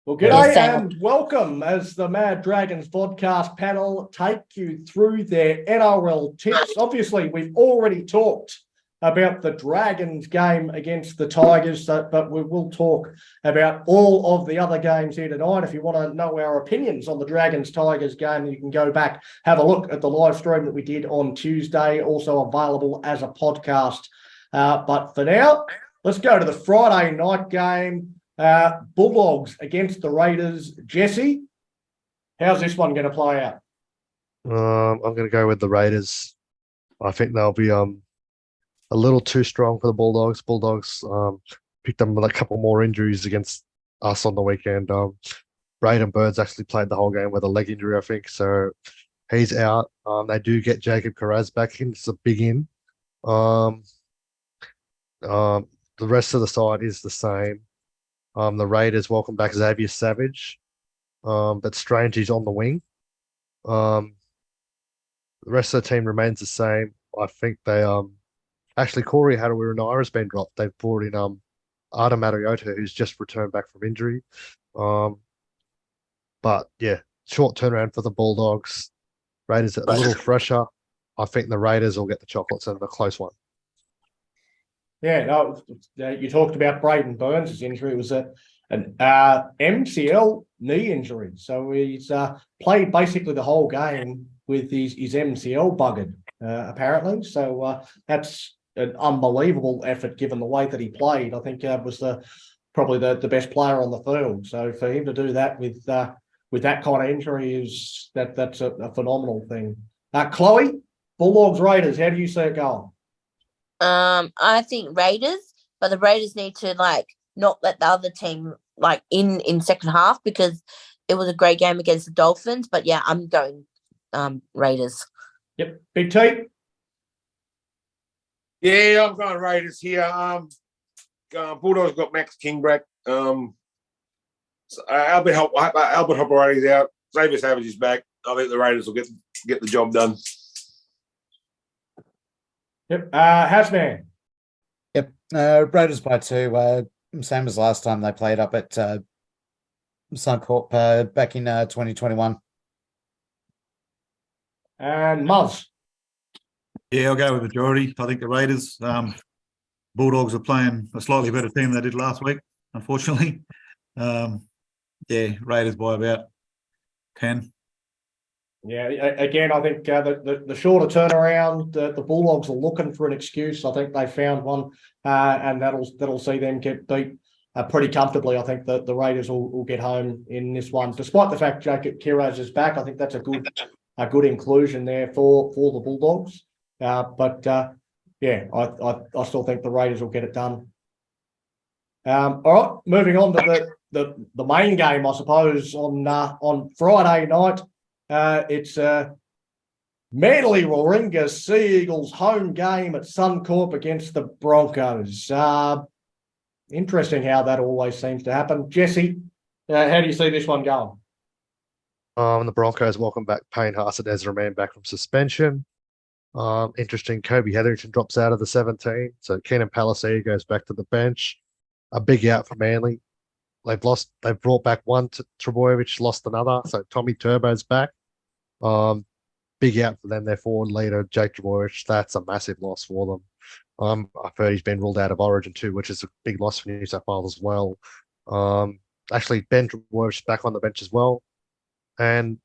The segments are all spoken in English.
Well, g'day and welcome as the Mad Dragons podcast panel take you through their NRL tips. Obviously, we've already talked about the Dragons game against the Tigers, but we will talk about all of the other games here tonight. If you want to know our opinions on the Dragons-Tigers game, you can go back, have a look at the live stream that we did on Tuesday, also available as a podcast. But for now, let's go to the Friday night game. Bulldogs against the Raiders. Jesse, how's this one going to play out? I'm going to go with the Raiders. I think they'll be a little too strong for the Bulldogs. Bulldogs picked up with a couple more injuries against us on the weekend. Braden Burns actually played the whole game with a leg injury, I think, so he's out. They do get Jacob Carraz back in. It's a big in. The rest of the side is the same. The Raiders welcome back Xavier Savage, but Strange is on the wing. The rest of the team remains the same. I think they actually Corey Harawira has been dropped. They've brought in Adam Mariota, who's just returned back from injury. But yeah, short turnaround for the Bulldogs. Raiders a little fresher. I think the Raiders will get the chocolates and a close one. Yeah, no, you talked about Braden Burns' injury. It was an MCL knee injury. So he's played basically the whole game with his MCL buggered, apparently. So that's an unbelievable effort given the way that he played. I think was probably the best player on the field. So for him to do that with that kind of injury that's a phenomenal thing. Chloe, Bulldogs Raiders, how do you see it going? I think Raiders, but the Raiders need to not let the other team in second half because it was a great game against the Dolphins. But yeah, I'm going Raiders. Yep, Big T. Yeah, I'm going Raiders here. Bulldogs got Max King back. Albert Hopperati's out. Xavier Savage is back. I think the Raiders will get the job done. Yep. Hasman. Yep. Raiders by 2. Same as last time they played up at Suncorp back in 2021. And Muzz. Yeah, I'll go with majority. I think the Raiders. Bulldogs are playing a slightly better team than they did last week, unfortunately. Yeah, Raiders by about 10. Yeah, again, I think the shorter turnaround, the Bulldogs are looking for an excuse. I think they found one, and that'll see them get beat pretty comfortably. I think that the Raiders will get home in this one, despite the fact Jacob Kiraz is back. I think that's a good inclusion there for the Bulldogs. Yeah, I still think the Raiders will get it done. All right, moving on to the main game, I suppose on Friday night. It's Manly Warringah Sea Eagles home game at Suncorp against the Broncos. Interesting how that always seems to happen. Jesse, how do you see this one going? The Broncos welcome back Payne Haas and Ezra Mann back from suspension. Interesting, Kobe Hetherington drops out of the 17, so Keenan Palasia goes back to the bench. A big out for Manly. They've brought back one to Trebojevic, lost another. So Tommy Turbo's back. Big out for them. Their forward leader, Jake Trebojevic. That's a massive loss for them. I've heard he's been ruled out of Origin too, which is a big loss for New South Wales as well. Actually, Ben Trebojevic back on the bench as well. And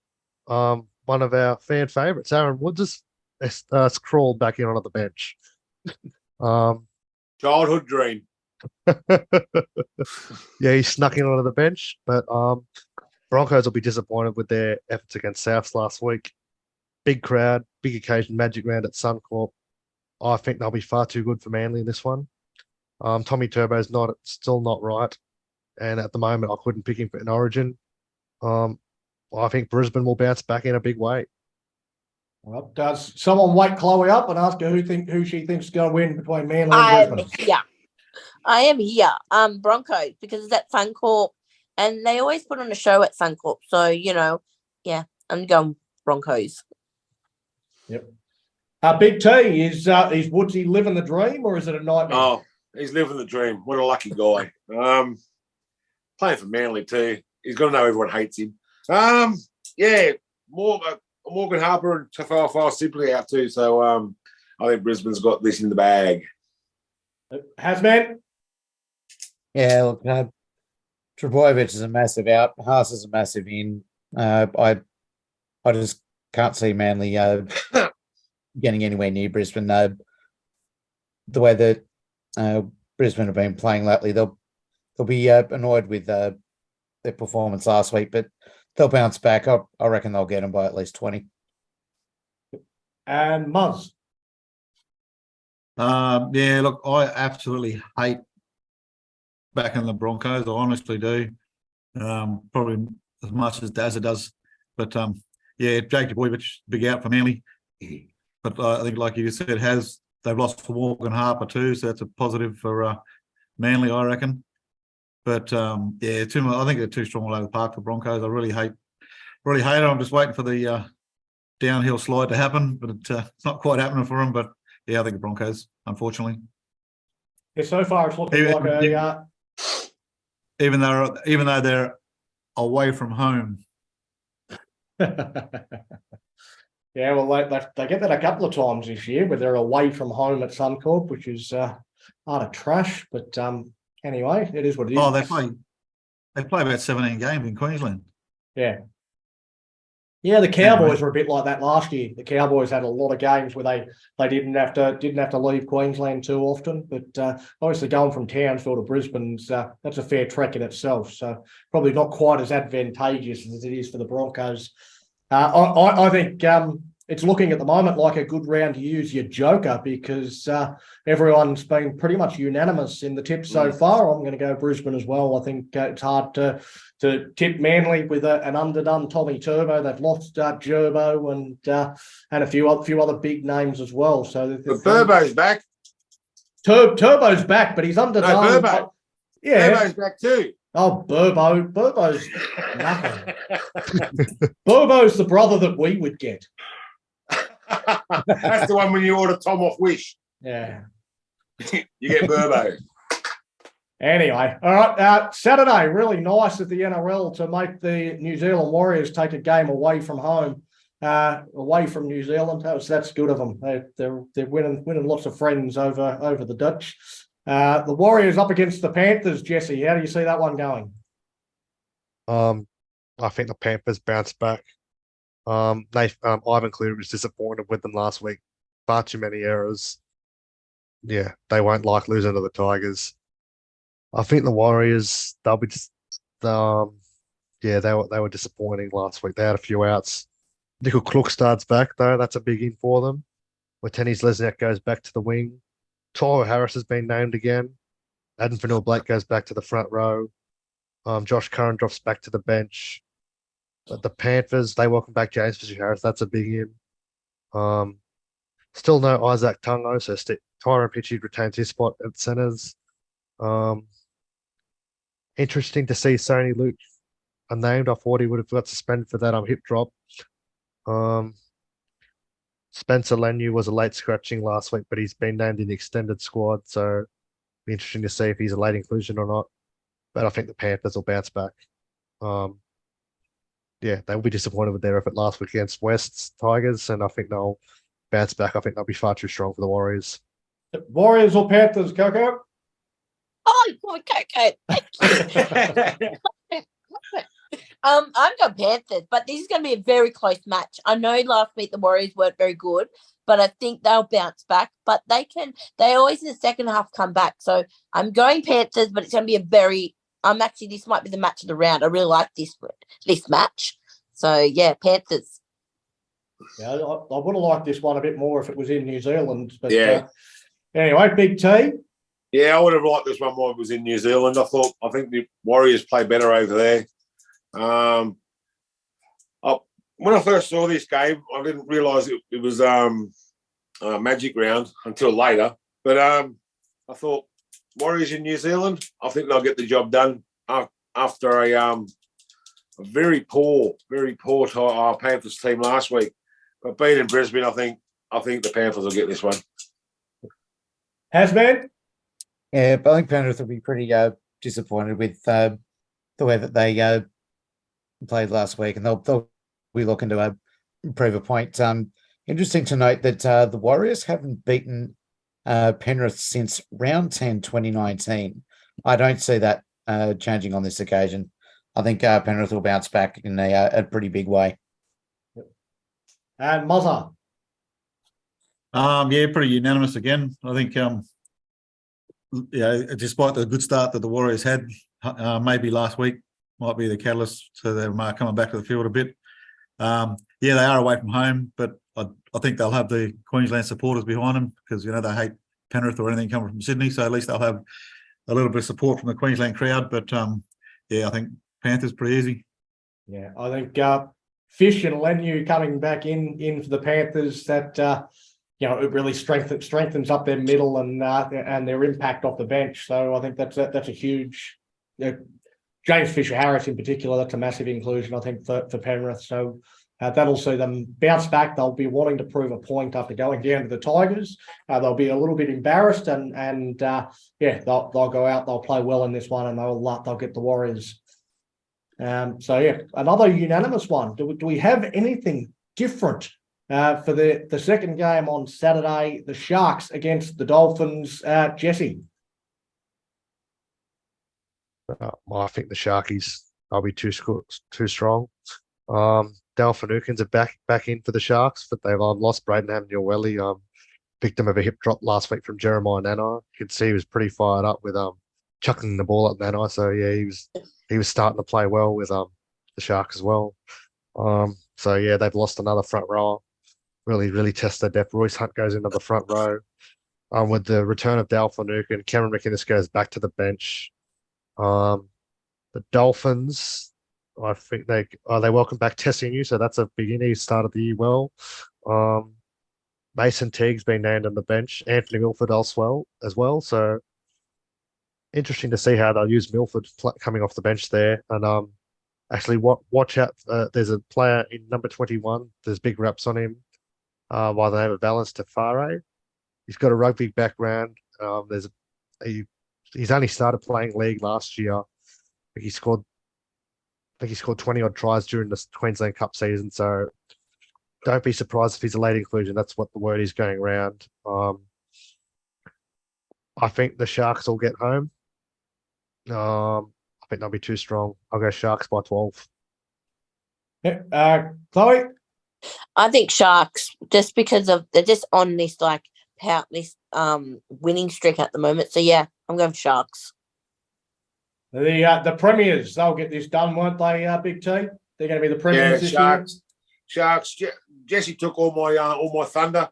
one of our fan favourites, Aaron Woods, has crawled back in onto the bench. Childhood dream. Yeah, he snuck in onto the bench, but Broncos will be disappointed with their efforts against Souths last week. Big crowd, big occasion, Magic Round at Suncorp. I think they'll be far too good for Manly in this one. Tommy Turbo's still not right, and at the moment I couldn't pick him for an Origin. I think Brisbane will bounce back in a big way. Well, does someone wake Chloe up and ask her who she thinks is going to win between Manly and Brisbane? Yeah. I am here. Broncos, because it's at Suncorp and they always put on a show at Suncorp. So, yeah, I'm going Broncos. Yep. Big T, is Woodsy living the dream or is it a nightmare? Oh, he's living the dream. What a lucky guy. Playing for Manly too. he's got to know everyone hates him. Yeah, Morgan Harper and Tafar simply out too. So I think Brisbane's got this in the bag. Hasman? Yeah, look, Trebojevic is a massive out. Haas is a massive in. I just can't see Manly getting anywhere near Brisbane. The way that Brisbane have been playing lately, they'll be annoyed with their performance last week, but they'll bounce back. I reckon they'll get them by at least 20. And Muzz? Yeah, look, I absolutely hate backing the Broncos. I honestly do. Probably as much as Dazza does. But yeah, Jake Trbojevic, big out for Manly. But I think, like you just said, they've lost for Morgan Harper too, so that's a positive for Manly, I reckon. But yeah, I think they're too strong all over the park for Broncos. I really hate it. I'm just waiting for the downhill slide to happen, but it's not quite happening for them. But yeah, I think the Broncos, unfortunately. Yeah, so far it's looking like a even though they're away from home. yeah, well, they get that a couple of times this year, where they're away from home at Suncorp, which is utter trash. But anyway, it is what it is. Oh, they play about 17 games in Queensland. Yeah. Yeah, the Cowboys were a bit like that last year. The Cowboys had a lot of games where they didn't have to leave Queensland too often. But obviously, going from Townsville to Brisbane's that's a fair trek in itself. So probably not quite as advantageous as it is for the Broncos. I think it's looking at the moment like a good round to use your joker, because everyone's been pretty much unanimous in the tip so far. I'm going to go Brisbane as well. I think it's hard to tip Manly with an underdone Tommy Turbo. They've lost Gerbo and a few other big names as well. So Turbo's back. Turbo's back, but he's underdone. No, Burbo. Yeah, Turbo's back too. Oh, Burbo's nothing. Burbo's the brother that we would get. That's the one when you order Tom off Wish. Yeah. You get Burbo. Anyway, all right. Saturday, really nice at the NRL to make the New Zealand Warriors take a game away from home, away from New Zealand. That's good of them. They're winning lots of friends over the Dutch. The Warriors up against the Panthers. Jesse, how do you see that one going? I think the Panthers bounce back. Ivan Cleary was disappointed with them last week. Far too many errors. Yeah, they won't like losing to the Tigers. I think the Warriors, they'll be just, yeah, they were disappointing last week. They had a few outs. Nickel Klook starts back though. That's a big in for them. Tennis Lesniak goes back to the wing. Tyler Harris has been named again. Adam Fanua-Blake goes back to the front row. Josh Curran drops back to the bench. But the Panthers, they welcome back James Fisher-Harris. That's a big in. Still no Isaac Tungo, so Tyron Pitchie retains his spot at centres. Interesting to see Sony Luke unnamed. I thought he would have got suspended for that hip drop. Spencer Lenu was a late scratching last week, but he's been named in the extended squad, so it'll be interesting to see if he's a late inclusion or not. But I think the Panthers will bounce back. Yeah, they will be disappointed with their effort last week against West's Tigers, and I think they'll bounce back. I think they'll be far too strong for the Warriors. Warriors or Panthers, Coco? Oh, my Coco. I'm going Panthers, but this is going to be a very close match. I know last week the Warriors weren't very good, but I think they'll bounce back. But they always in the second half come back. So I'm going Panthers, but it's going to be a very, this might be the match of the round. I really like this match. So yeah, Panthers. Yeah, I would have liked this one a bit more if it was in New Zealand. But Yeah. Anyway, Big T. Yeah, I would have liked this one more if it was in New Zealand. I think the Warriors play better over there. When I first saw this game, I didn't realise it was Magic Round until later. But I thought Warriors in New Zealand, I think they'll get the job done after a very poor Panthers team last week. But beating Brisbane, I think the Panthers will get this one. Hasman? Yeah, but I think Penrith will be pretty disappointed with the way that they played last week, and they'll be looking to prove a point. Interesting to note that the Warriors haven't beaten Penrith since round 10, 2019. I don't see that changing on this occasion. I think Penrith will bounce back in a pretty big way. And Mozza. Yeah, pretty unanimous again. I think, despite the good start that the Warriors had, maybe last week might be the catalyst to them coming back to the field a bit. They are away from home, but I think they'll have the Queensland supporters behind them because, they hate Penrith or anything coming from Sydney. So at least they'll have a little bit of support from the Queensland crowd. But, I think Panthers pretty easy. Yeah, I think Fish and Lenu coming back in for the Panthers, that it really strengthens up their middle and their impact off the bench. So I think that's a huge. James Fisher-Harris in particular, that's a massive inclusion, I think, for Penrith. So that'll see them bounce back. They'll be wanting to prove a point after going down to the Tigers. They'll be a little bit embarrassed, and they'll go out. They'll play well in this one, and they'll get the Warriors. Another unanimous one. Do we have anything different for the second game on Saturday? The Sharks against the Dolphins. Jesse. I think the Sharkies will be too strong. Dale Finucane's back in for the Sharks, but they've lost Bradenham Newelly, victim of a hip drop last week from Jeremiah Nanai. You could see he was pretty fired up with chucking the ball at Nanai. So yeah, he was starting to play well with the Sharks as well. They've lost another front row. Really test their depth. Royce Hunt goes into the front row. With the return of Dale Finucane, Cameron McInnes goes back to the bench. The Dolphins, I think they welcome back Tessinu, so that's a beginning. He started the year well. Mason Teague's been named on the bench. Anthony Milford as well. So interesting to see how they'll use Milford coming off the bench there. And actually, watch out. There's a player in number 21. There's big raps on him by the name of Valence Tafare. He's got a rugby background. He's only started playing league last year. He scored 20 odd tries during the Queensland Cup season. So don't be surprised if he's a late inclusion. That's what the word is going around. I think the Sharks will get home. I think they'll be too strong. I'll go Sharks by 12. Yeah, Chloe. I think Sharks, just because they're just on this winning streak at the moment. So yeah, I'm going for Sharks. The Premiers, they'll get this done, won't they, Big T? They're going to be the Premiers this year. Sharks. Jesse took all my thunder.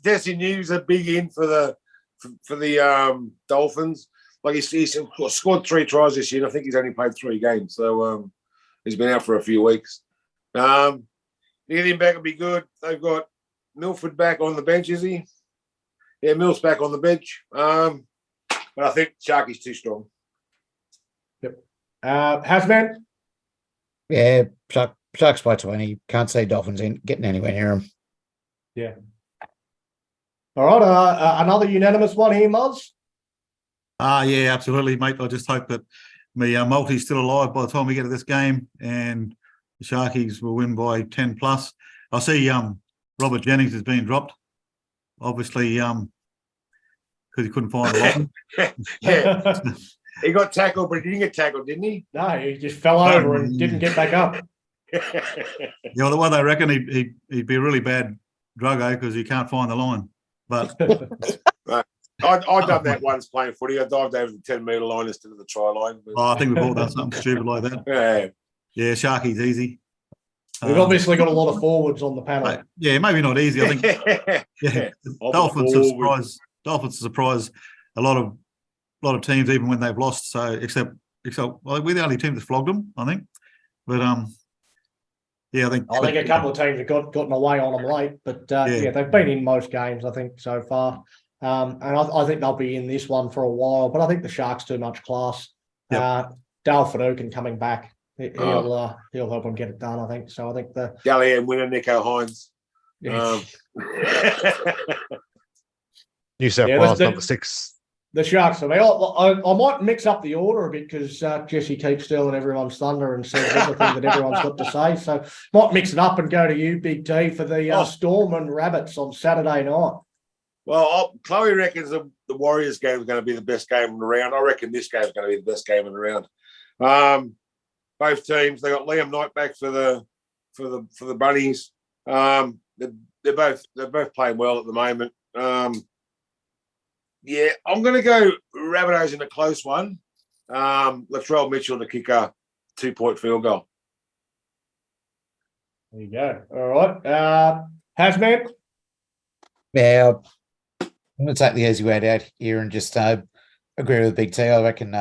Jesse New's a big in for the Dolphins. Like he's scored 3 tries this year. And I think he's only played 3 games, so he's been out for a few weeks. To get him back would be good. They've got Milford back on the bench, is he? Yeah, Mill's back on the bench. But I think Sharky's too strong. Yep. Hasman? Yeah, Sharks by 20. Can't see Dolphins getting anywhere near them. Yeah. All right. Another unanimous one here, Moz? Yeah, absolutely, mate. I just hope that my multi's still alive by the time we get to this game, and the Sharkies will win by 10 plus. I see Robert Jennings has been dropped, obviously, because he couldn't find the line. Yeah. He got tackled, but he didn't get tackled, didn't he? No, he just fell over and didn't get back up. Yeah, the way they reckon he'd be a really bad druggo because he can't find the line. But I done that once playing footy. I dived over the 10-metre line instead of the try line. But... I think we've all done something stupid like that. Yeah, Sharky's easy. We've obviously got a lot of forwards on the panel. Yeah, maybe not easy. I think Dolphins have surprised a lot of teams, even when they've lost. So except we're the only team that's flogged them, I think. But I think a couple of teams have gotten away on them late, but they've been in most games, I think, so far. And I think they'll be in this one for a while. But I think the Sharks too much class. Yep. Dale Finucane coming back, he'll help them get it done, I think. So I think the Dally and winner Nico Hines. New South Wales number 6 The Sharks. I mean, I might mix up the order a bit because Jesse keeps stealing everyone's thunder and says everything that everyone's got to say. So might mix it up and go to you, Big T, for the Storm and Rabbits on Saturday night. Well, Chloe reckons the Warriors game is going to be the best game in the round. I reckon this game is going to be the best game in the round. Both teams, they got Liam Knight back for the Bunnies. They're both playing well at the moment. Yeah, I'm going to go Rabbitohs in a close one. Latrell Mitchell to kick a 2-point field goal. There you go. All right. Hazman? Yeah, I'm going to take the easy way out here and just agree with Big T. I reckon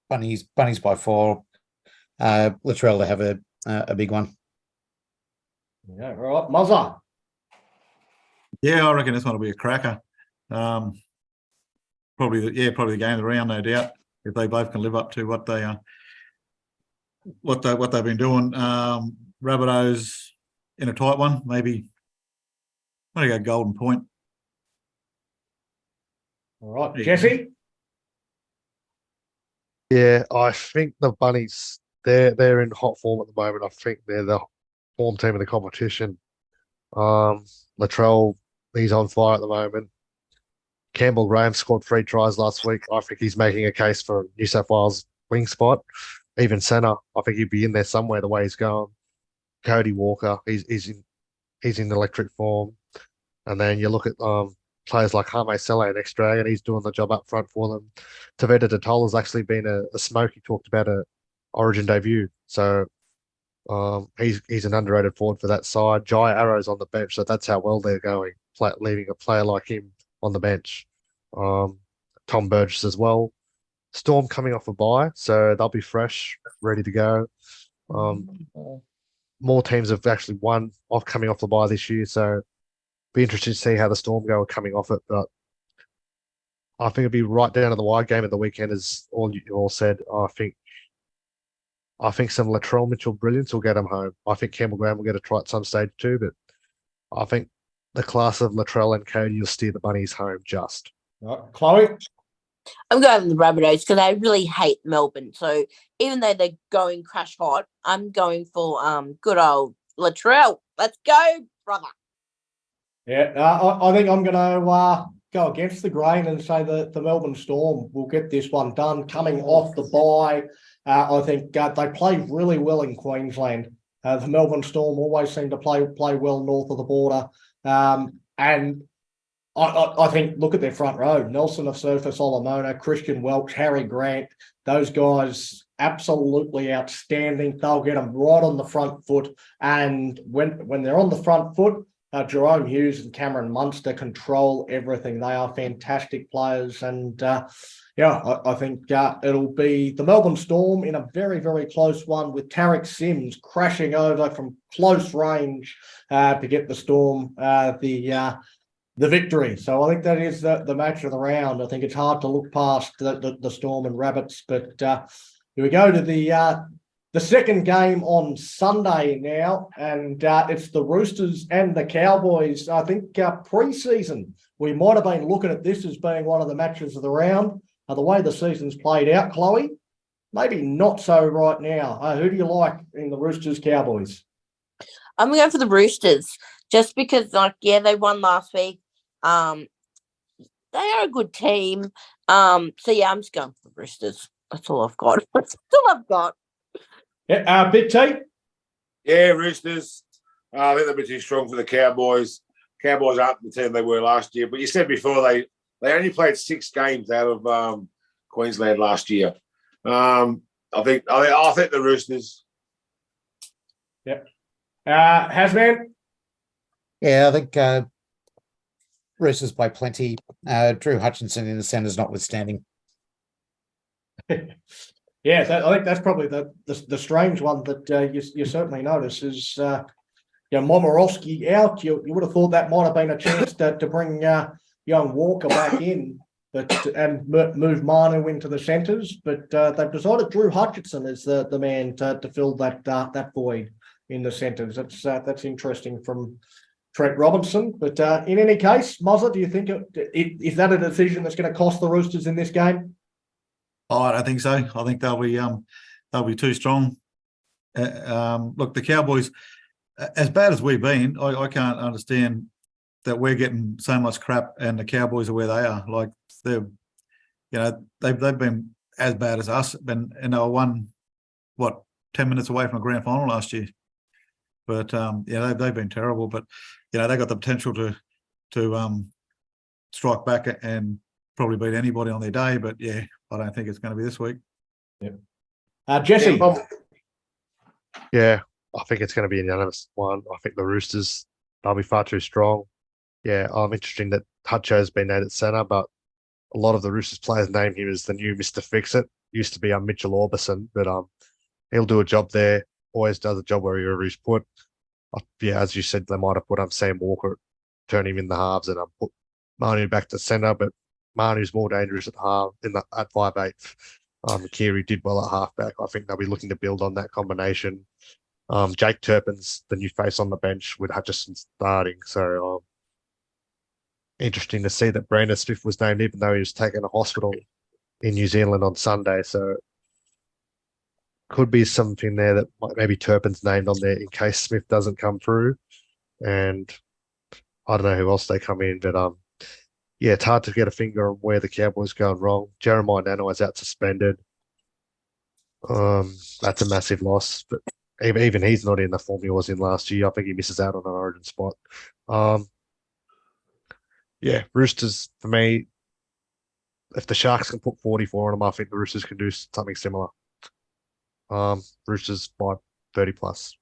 Bunnies by 4. Latrell to have a big one. Yeah, all right. Muzza? Yeah, I reckon this one will be a cracker. Probably the game of the round, no doubt. If they both can live up to what they've been doing. Rabbitohs in a tight one, maybe. I'm going to go Golden Point. All right. Jesse? Yeah, I think the Bunnies, they're in hot form at the moment. I think they're the form team of the competition. Latrell, he's on fire at the moment. Campbell Graham scored 3 tries last week. I think he's making a case for New South Wales wing spot. Even centre, I think he'd be in there somewhere the way he's going. Cody Walker, he's in electric form. And then you look at players like Hame Sele and X-Dragon, he's doing the job up front for them. Tavita Totola has actually been a smoke. He talked about a Origin debut. So he's an underrated forward for that side. Jai Arrow's on the bench, so that's how well they're going, leaving a player like him on the bench. Tom Burgess as well. Storm coming off a bye, so they'll be fresh, ready to go. More teams have actually won coming off the bye this year, so be interested to see how the Storm go coming off it. But I think it'll be right down to the wire game at the weekend, as you all said. I think some Latrell Mitchell brilliance will get them home. I think Campbell Graham will get a try at some stage too, but I think the class of Latrell and Cody will steer the Bunnies home just. All right. Chloe? I'm going with the Rabbitohs because I really hate Melbourne. So even though they're going crash hot, I'm going for good old Latrell. Let's go, brother. Yeah, I think I'm going to go against the grain and say that the Melbourne Storm will get this one done coming off the bye. I think they play really well in Queensland. The Melbourne Storm always seem to play well north of the border. And I think, look at their front row. Nelson of Surface, Olamona, Christian Welch, Harry Grant. Those guys, absolutely outstanding. They'll get them right on the front foot. And when they're on the front foot, Jerome Hughes and Cameron Munster control everything. They are fantastic players. And I think it'll be the Melbourne Storm in a very, very close one with Tarek Sims crashing over from close range to get the Storm the victory. So I think that is the match of the round. I think it's hard to look past the Storm and Rabbits. But here we go to the second game on Sunday now, and it's the Roosters and the Cowboys. I think pre-season, we might have been looking at this as being one of the matches of the round. The way the season's played out, Chloe, maybe not so right now. Who do you like in the Roosters Cowboys? I'm going for the Roosters just because, they won last week. They are a good team. I'm just going for the Roosters. That's all I've got. That's all I've got. Yeah, Big T? Yeah, Roosters. I think they'll be too strong for the Cowboys. Cowboys aren't the team they were last year. But you said before they only played 6 games out of Queensland last year. I think the Roosters. Yeah. Hazman? Yeah, I think Roosters by plenty. Drew Hutchinson in the centres notwithstanding. Yes, I think that's probably the strange one that you certainly notice is Momorowski out. You would have thought that might have been a chance to bring young Walker back in, and move Manu into the centres. But they've decided Drew Hutchinson is the man to fill that void in the centres. That's interesting from Trent Robinson. But in any case, Mozza, do you think is that a decision that's going to cost the Roosters in this game? Oh, I don't think so. I think they'll be too strong. Look, the Cowboys, as bad as we've been, I can't understand that we're getting so much crap and the Cowboys are where they are. Like they've been as bad as us, and they were 10 minutes away from a grand final last year. But they've been terrible. But they got the potential to strike back and probably beat anybody on their day. But yeah, I don't think it's going to be this week. Yeah. Jesse. Yeah, I think it's going to be a unanimous one. I think the Roosters, they'll be far too strong. Yeah, interesting that Hutcho's been named at centre, but a lot of the Roosters players name him as the new Mr. Fix-It. Used to be Mitchell Orbison, but he'll do a job there. Always does a job wherever he's put. As you said, they might have put Sam Walker, turn him in the halves, and put Manu back to centre. But Manu's more dangerous at half at 5'8". Kiri did well at halfback. I think they'll be looking to build on that combination. Jake Turpin's the new face on the bench with Hutchison starting. So interesting to see that Brandon Smith was named, even though he was taken to hospital in New Zealand on Sunday. So could be something there that maybe Turpin's named on there in case Smith doesn't come through. And I don't know who else they come in, but it's hard to get a finger on where the Cowboys going wrong. Jeremiah Nanai's out suspended. That's a massive loss, but even he's not in the form he was in last year. I think he misses out on an origin spot. Roosters, for me, if the Sharks can put 44 on them, I think the Roosters can do something similar. Roosters by 30 plus.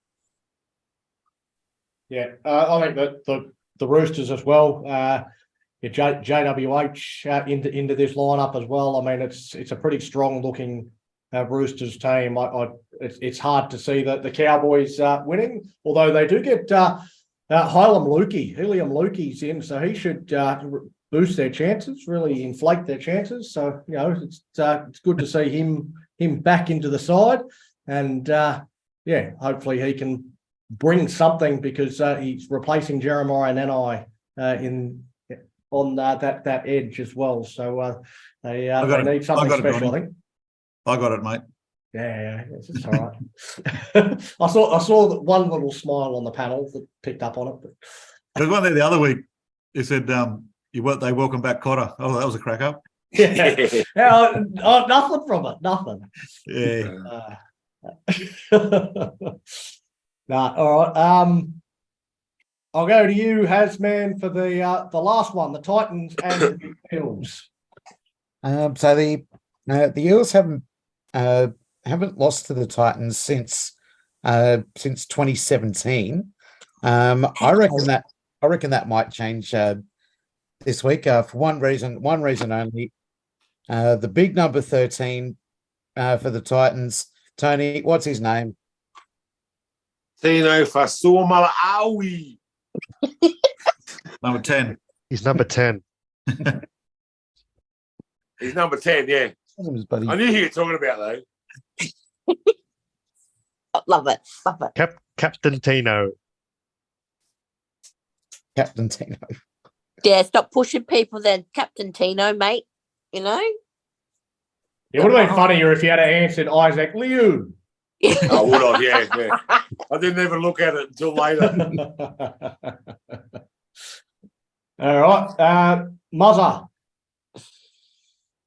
Yeah, I think that the Roosters as well. JWH into this lineup as well. I mean, it's a pretty strong looking Roosters team. It's hard to see the Cowboys winning, although they do get Helium Lukey's in, so he should boost their chances, really inflate their chances. So it's good to see him back into the side, and hopefully he can bring something, because he's replacing Jeremiah Nanai on that edge as well. So they need something special, I think. I got it, mate. Yeah, it's all right. I saw that one little smile on the panel that picked up on it. But there's one there the other week. He said, they welcome back Cotter. Oh, that was a crack up. Nothing from it. Nothing. Yeah. All right. I'll go to you, Hasman, for the last one, the Titans and the Eels. So the Eels haven't lost to the Titans since 2017. I reckon that might change this week for one reason only. The big number 13 for the Titans, Tony, what's his name? Tino Fasuamalawi. Number 10. He's number 10. He's number 10, yeah. I knew who you were talking about, though. Love it. Captain Tino. Captain Tino. Yeah, stop pushing people then, Captain Tino, mate. It would have been funnier if you had answered Isaac Liu. I would have, yeah. I didn't even look at it until later. All right. Muzza.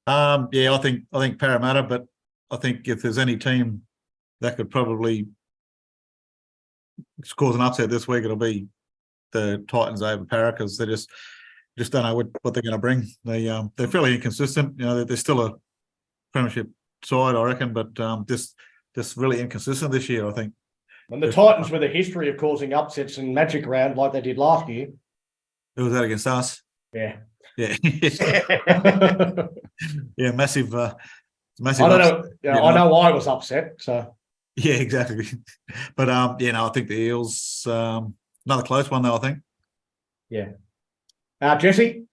I think Parramatta, but I think if there's any team that could probably cause an upset this week, it'll be the Titans over Parra, because they just don't know what they're going to bring. They're fairly inconsistent. They're still a premiership side, I reckon, but just really inconsistent this year, I think. And the Titans with a history of causing upsets in Magic Round like they did last year. Who was that against us? Yeah. Yeah. Yeah, massive. I don't know. I know I was upset. So. Yeah, exactly. But I think the Eels, another close one though, I think. Yeah. Jesse?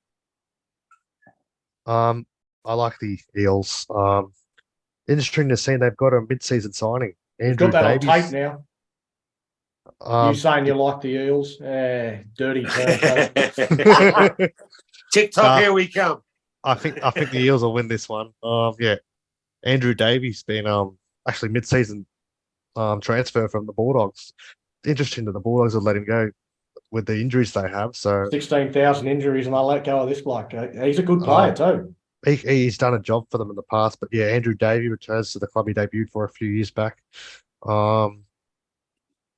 I like the Eels. Interesting to see they've got a mid-season signing. Andrew got that Davies. on tape now. You saying you like the Eels? Dirty turncoat. TikTok, here we come. I think the Eels will win this one. Yeah, Andrew Davies been actually mid-season transfer from the Bulldogs. Interesting that the Bulldogs have let him go with the injuries they have. So 16,000 injuries, and I let go of this bloke. He's a good player too. he's done a job for them in the past. But yeah, Andrew Davies returns to the club he debuted for a few years back.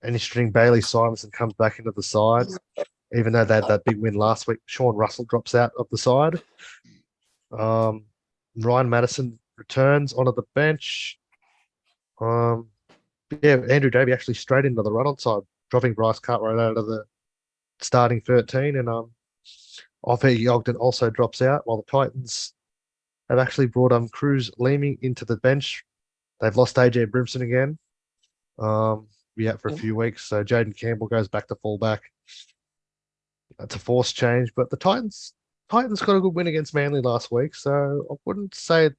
Interesting, Bailey Simonson comes back into the side, even though they had that big win last week. Sean Russell drops out of the side. Ryan Madison returns onto the bench. Yeah, Andrew Davey actually straight into the run-on side, dropping Bryce Cartwright out of the starting 13, and Offie Ogden also drops out, while the Titans have actually brought Cruz Leeming into the bench. They've lost AJ Brimson again. Be out for a few weeks, so Jaden Campbell goes back to fullback. That's a forced change, but the Titans got a good win against Manly last week, so I wouldn't say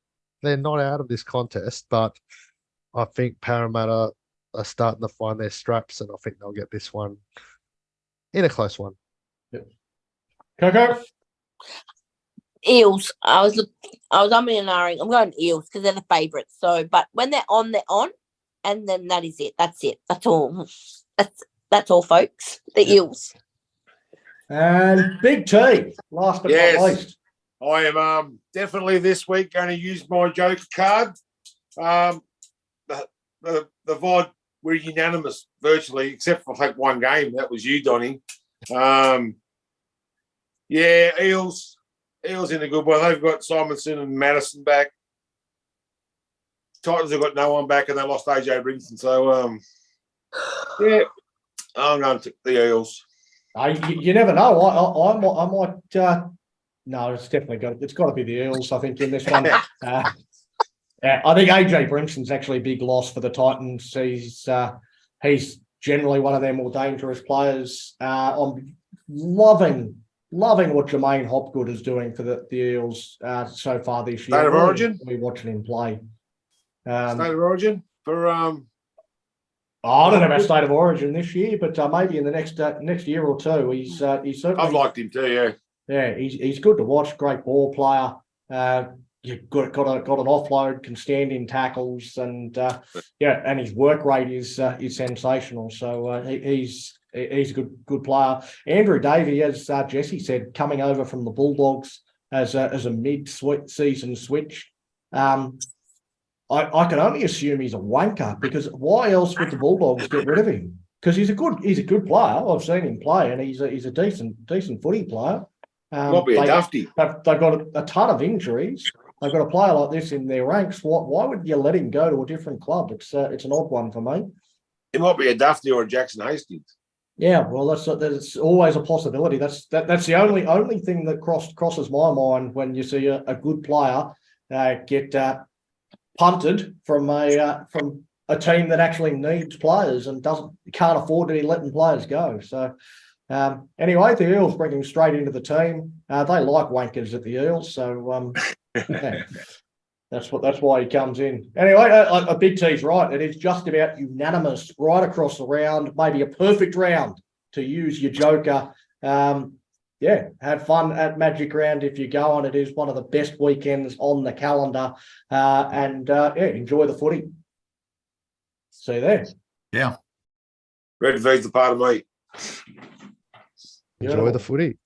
they're not out of this contest, but I think Parramatta are starting to find their straps, and I think they'll get this one in a close one. Coco? Eels. I was umming and ahhing. I'm going Eels because they're the favourites. So, but when they're on, and then that is it. That's it. That's all. That's all, folks. The Eels. And Big T, last but not least. I am definitely this week going to use my joker card. The VOD were unanimous virtually, except for I think one game. That was you, Donny. Yeah, Eels in a good one. They've got Simonson and Madison back. Titans have got no one back, and they lost AJ Brimson. So, yeah, I'm going to the Eels. You never know. I might. No, it's definitely it's got to be the Eels. I think in this one. I think AJ Brimson's actually a big loss for the Titans. He's generally one of their more dangerous players. I'm loving what Jermaine Hopgood is doing for the Eels so far this year. State of Origin? We're watching him play. State of Origin for I don't know about State of Origin this year, but maybe in the next year or two, he's certainly. I've liked him too. Yeah. Yeah, he's good to watch. Great ball player. You've got an offload, can stand in tackles, and and his work rate is sensational. So he's a good player. Andrew Davey, as Jesse said, coming over from the Bulldogs as a mid-season switch. I can only assume he's a wanker, because why else would the Bulldogs get rid of him? Because he's a good player. I've seen him play, and he's a decent footy player. Might be a dufty. They've got a ton of injuries. They've got a player like this in their ranks. Why would you let him go to a different club? It's an odd one for me. It might be a Dufty or a Jackson Hastings. Yeah, well, that's always a possibility. That's the only thing that crosses my mind when you see a good player get punted from a team that actually needs players and can't afford to be letting players go. So anyway, the Eels bring him straight into the team. They like wankers at the Eels, so yeah, that's why he comes in. Anyway, a Big T's right. It is just about unanimous right across the round. Maybe a perfect round to use your joker. Have fun at Magic Round if you go on. It is one of the best weekends on the calendar, and enjoy the footy. See you there. Yeah. Red V's the part of me. Enjoy the footy.